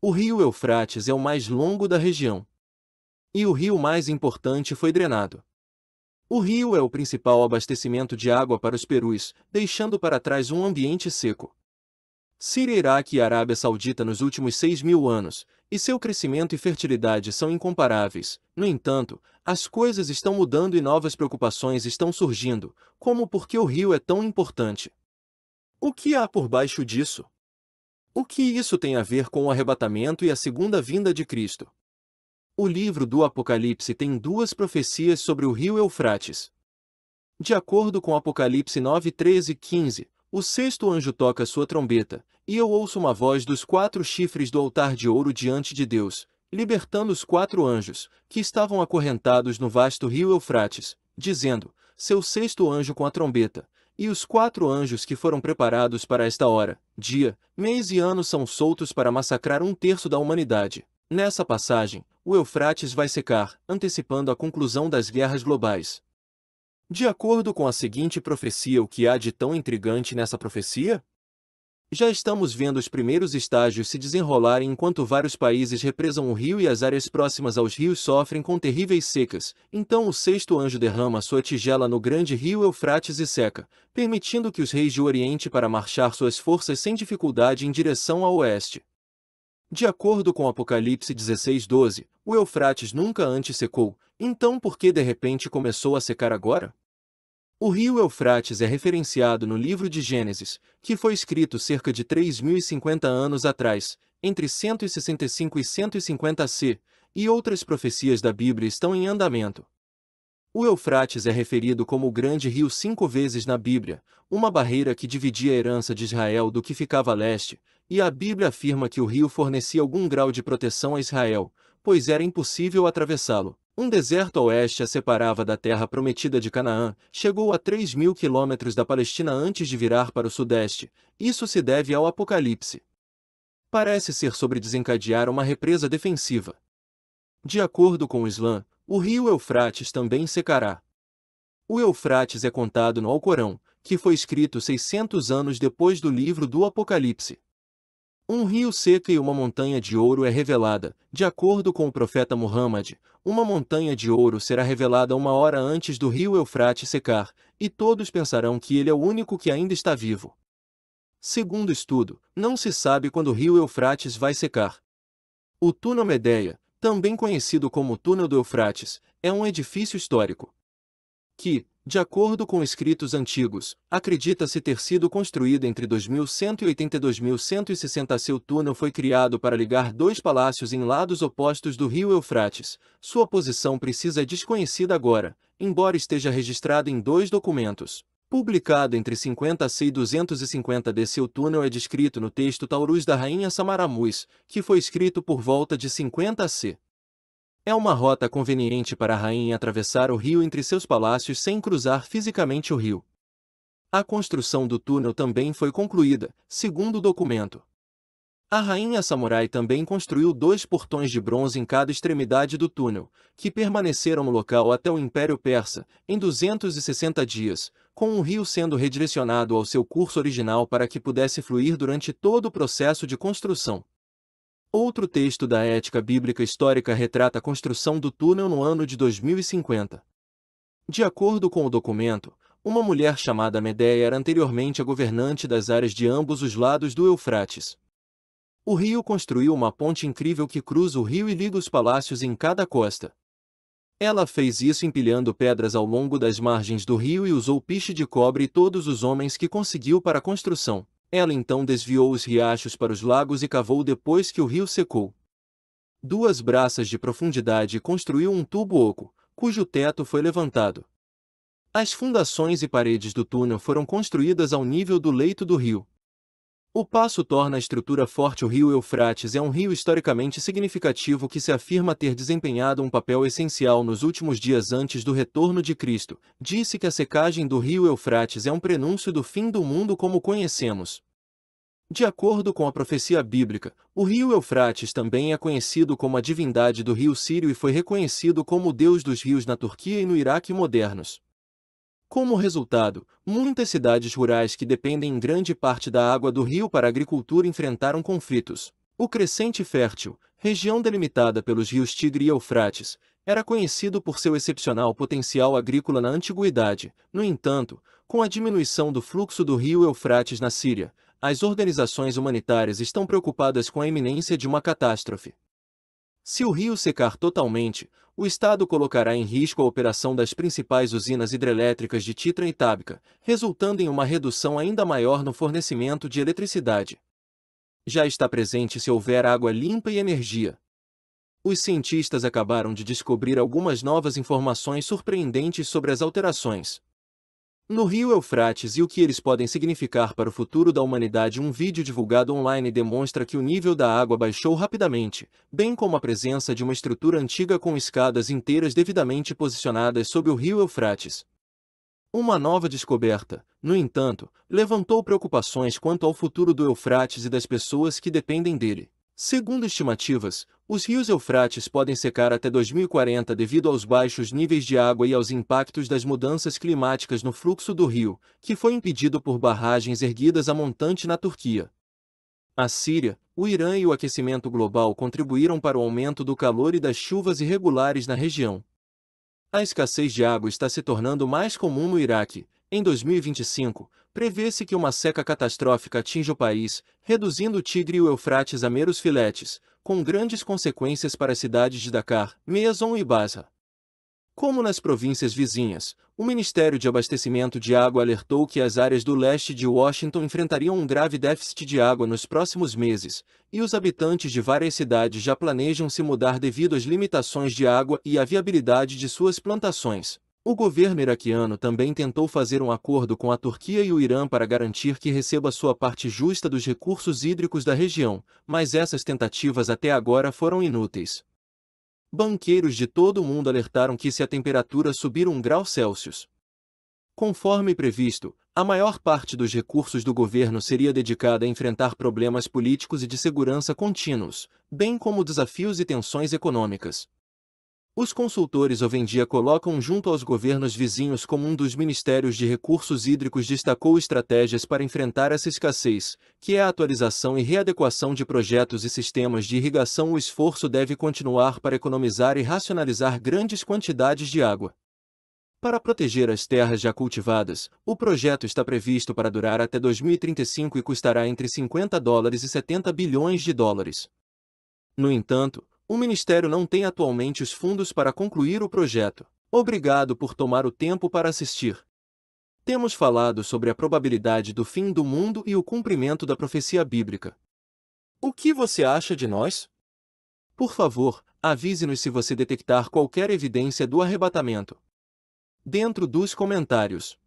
O rio Eufrates é o mais longo da região. E o rio mais importante foi drenado. O rio é o principal abastecimento de água para os perus, deixando para trás um ambiente seco. Síria, Iraque e Arábia Saudita nos últimos 6.000 anos, e seu crescimento e fertilidade são incomparáveis. No entanto, as coisas estão mudando e novas preocupações estão surgindo, como por que o rio é tão importante. O que há por baixo disso? O que isso tem a ver com o arrebatamento e a segunda vinda de Cristo? O livro do Apocalipse tem duas profecias sobre o rio Eufrates. De acordo com Apocalipse 9, 13 e 15, o sexto anjo toca sua trombeta, e eu ouço uma voz dos quatro chifres do altar de ouro diante de Deus, libertando os quatro anjos, que estavam acorrentados no vasto rio Eufrates, dizendo: seu sexto anjo com a trombeta, e os quatro anjos que foram preparados para esta hora, dia, mês e ano são soltos para massacrar 1/3 da humanidade. Nessa passagem, o Eufrates vai secar, antecipando a conclusão das guerras globais. De acordo com a seguinte profecia, o que há de tão intrigante nessa profecia? Já estamos vendo os primeiros estágios se desenrolarem enquanto vários países represam o rio e as áreas próximas aos rios sofrem com terríveis secas. Então o sexto anjo derrama sua tigela no grande rio Eufrates e seca, permitindo que os reis de Oriente para marchar suas forças sem dificuldade em direção ao oeste. De acordo com Apocalipse 16:12, o Eufrates nunca antes secou, então por que de repente começou a secar agora? O rio Eufrates é referenciado no livro de Gênesis, que foi escrito cerca de 3.050 anos atrás, entre 165 e 150 c, e outras profecias da Bíblia estão em andamento. O Eufrates é referido como o grande rio 5 vezes na Bíblia, uma barreira que dividia a herança de Israel do que ficava a leste, e a Bíblia afirma que o rio fornecia algum grau de proteção a Israel, pois era impossível atravessá-lo. Um deserto a oeste a separava da terra prometida de Canaã, chegou a 3.000 quilômetros da Palestina antes de virar para o sudeste. Isso se deve ao Apocalipse. Parece ser sobre desencadear uma represa defensiva. De acordo com o Islã, o rio Eufrates também secará. O Eufrates é contado no Alcorão, que foi escrito 600 anos depois do livro do Apocalipse. Um rio seco e uma montanha de ouro é revelada. De acordo com o profeta Muhammad, uma montanha de ouro será revelada 1 hora antes do rio Eufrates secar, e todos pensarão que ele é o único que ainda está vivo. Segundo estudo, não se sabe quando o rio Eufrates vai secar. O túnel Medeia, também conhecido como Túnel do Eufrates, é um edifício histórico que, de acordo com escritos antigos, acredita-se ter sido construído entre 2180 e 2160 c. O túnel foi criado para ligar dois palácios em lados opostos do rio Eufrates. Sua posição precisa é desconhecida agora, embora esteja registrada em dois documentos. Publicado entre 50 c e 250 d. O túnel é descrito no texto Taurus da rainha Samaramuz, que foi escrito por volta de 50 c. É uma rota conveniente para a rainha atravessar o rio entre seus palácios sem cruzar fisicamente o rio. A construção do túnel também foi concluída, segundo o documento. A rainha samurai também construiu 2 portões de bronze em cada extremidade do túnel, que permaneceram no local até o Império Persa, em 260 dias, com o rio sendo redirecionado ao seu curso original para que pudesse fluir durante todo o processo de construção. Outro texto da Ética Bíblica Histórica retrata a construção do túnel no ano de 2050. De acordo com o documento, uma mulher chamada Medeia era anteriormente a governante das áreas de ambos os lados do Eufrates. O rio construiu uma ponte incrível que cruza o rio e liga os palácios em cada costa. Ela fez isso empilhando pedras ao longo das margens do rio e usou piche de cobre e todos os homens que conseguiu para a construção. Ela então desviou os riachos para os lagos e cavou depois que o rio secou 2 braças de profundidade e construiu um tubo oco, cujo teto foi levantado. As fundações e paredes do túnel foram construídas ao nível do leito do rio. O passo torna a estrutura forte. O rio Eufrates é um rio historicamente significativo que se afirma ter desempenhado um papel essencial nos últimos dias antes do retorno de Cristo. Disse que a secagem do rio Eufrates é um prenúncio do fim do mundo como conhecemos. De acordo com a profecia bíblica, o rio Eufrates também é conhecido como a divindade do rio Sírio e foi reconhecido como o deus dos rios na Turquia e no Iraque modernos. Como resultado, muitas cidades rurais que dependem em grande parte da água do rio para a agricultura enfrentaram conflitos. O Crescente Fértil, região delimitada pelos rios Tigre e Eufrates, era conhecido por seu excepcional potencial agrícola na antiguidade. No entanto, com a diminuição do fluxo do rio Eufrates na Síria, as organizações humanitárias estão preocupadas com a iminência de uma catástrofe. Se o rio secar totalmente, o Estado colocará em risco a operação das principais usinas hidrelétricas de Titra e Tabqa, resultando em uma redução ainda maior no fornecimento de eletricidade. Já está presente se houver água limpa e energia. Os cientistas acabaram de descobrir algumas novas informações surpreendentes sobre as alterações no rio Eufrates e o que eles podem significar para o futuro da humanidade. Um vídeo divulgado online demonstra que o nível da água baixou rapidamente, bem como a presença de uma estrutura antiga com escadas inteiras devidamente posicionadas sob o rio Eufrates. Uma nova descoberta, no entanto, levantou preocupações quanto ao futuro do Eufrates e das pessoas que dependem dele. Segundo estimativas, os rios Eufrates podem secar até 2040 devido aos baixos níveis de água e aos impactos das mudanças climáticas no fluxo do rio, que foi impedido por barragens erguidas a montante na Turquia. A Síria, o Irã e o aquecimento global contribuíram para o aumento do calor e das chuvas irregulares na região. A escassez de água está se tornando mais comum no Iraque. Em 2025, prevê-se que uma seca catastrófica atinja o país, reduzindo o Tigre e o Eufrates a meros filetes, com grandes consequências para as cidades de Dakar, Meazon e Basra. Como nas províncias vizinhas, o Ministério de Abastecimento de Água alertou que as áreas do leste de Washington enfrentariam um grave déficit de água nos próximos meses, e os habitantes de várias cidades já planejam se mudar devido às limitações de água e à viabilidade de suas plantações. O governo iraquiano também tentou fazer um acordo com a Turquia e o Irã para garantir que receba sua parte justa dos recursos hídricos da região, mas essas tentativas até agora foram inúteis. Banqueiros de todo o mundo alertaram que se a temperatura subir 1 grau Celsius, conforme previsto, a maior parte dos recursos do governo seria dedicada a enfrentar problemas políticos e de segurança contínuos, bem como desafios e tensões econômicas. Os consultores hoje em dia colocam junto aos governos vizinhos como um dos ministérios de recursos hídricos destacou estratégias para enfrentar essa escassez, que é a atualização e readequação de projetos e sistemas de irrigação. O esforço deve continuar para economizar e racionalizar grandes quantidades de água. Para proteger as terras já cultivadas, o projeto está previsto para durar até 2035 e custará entre $50 e $70 bilhões. No entanto, o Ministério não tem atualmente os fundos para concluir o projeto. Obrigado por tomar o tempo para assistir. Temos falado sobre a probabilidade do fim do mundo e o cumprimento da profecia bíblica. O que você acha de nós? Por favor, avise-nos se você detectar qualquer evidência do arrebatamento dentro dos comentários.